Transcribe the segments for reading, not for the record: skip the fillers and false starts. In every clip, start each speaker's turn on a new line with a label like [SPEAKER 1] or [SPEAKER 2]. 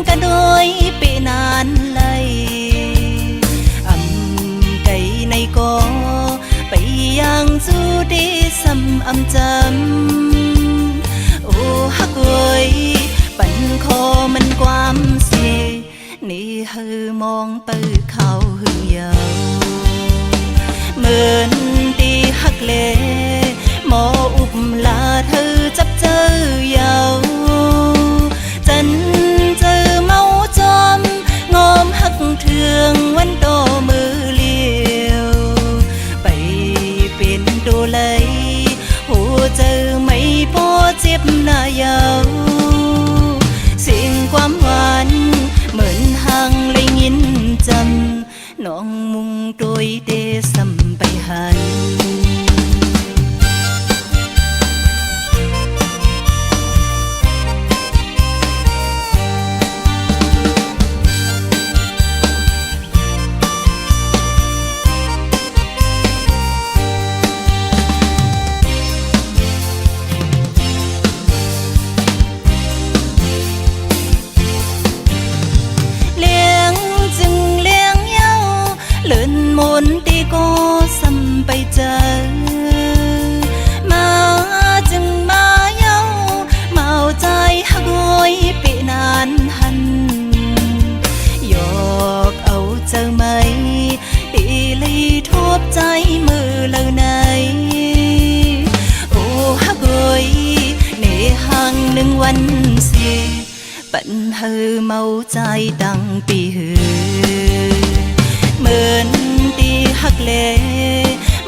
[SPEAKER 1] cả đôi bị nàn lầy cây này có bây yang du đi xăm chấm ô hắc ơi bận kho mìnhความเสียนี่ฮือมองปื้อเขาหึงยาวเหมือนตีหักเล่หมออุบลาเธอจับเจอยาวจันเจอเมาจอมงอมหักเทืองวันโตมือเลี้ยวไปเป็นดูเลยหัวเจอไม่พอเจ็บหน้ายาวเสียงความหวานเหมือนห่างเลยยินจำน้องมุงโดยเดสัมไปหันมนตีก็ซ้ำไปเจอมาจึงมาเย้าเมาใจหักโอยปีนานหันหยอกเอาเจอไหมตีลีทบใจมือเลยไหนโอ้หักโอยในห่างหนึ่งวันเสียปัญหาเมาใจดังปีหือเหมือนตีหักเล่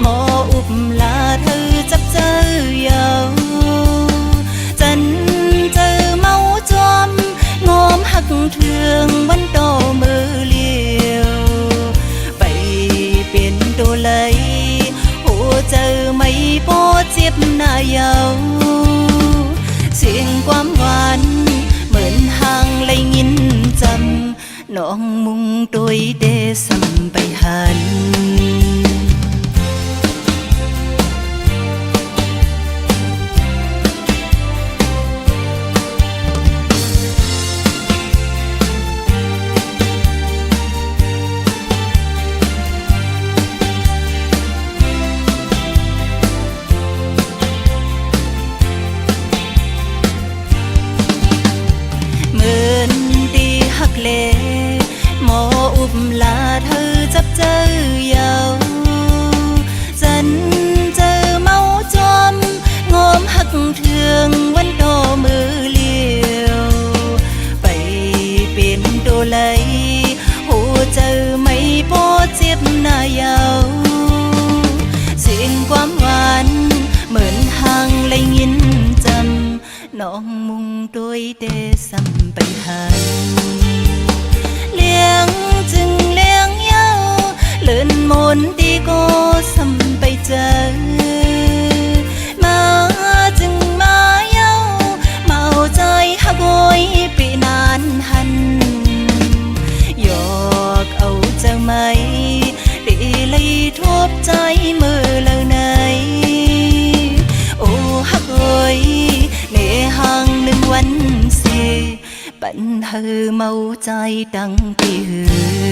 [SPEAKER 1] หมออุบลาเธอจับเจอยาวจันเจอเมาจอมงอมหักเทืองวันโตมือเลี้ยวไปเปลี่ยนตัวเลยหัวเจอไม่พอเจ็บหน้ายาวเสียงความหวานเหมือนห่างเลยยินจำน้องมุงโดยเดสัมไปหันเหมือนตีหักเล่หมออุบลาเธอจับเจอยาวจันเจอเมาจอมงอมหักเทืองวันโตมือเลี้ยวไปเป็นโดเลยหัวเจอไม่พอเจ็บหน้ายาวเสียงความหวานเหมือนห่างเลยยินจำน้องมุงโดยเดสัมไปหันเลี้ยงจึงเลี้ยงเย้าเลื่อนมนตีก็ซ้ำไปเจอมาจึงมาเย้าเมาใจหักโอยปีนานหันหยอกเอาเจอไหมดีเลยทบใจมือเลยไหนโอ้หักโอยในห่างหนึ่งวันเสียปัญหาเมาใจดังปีหือ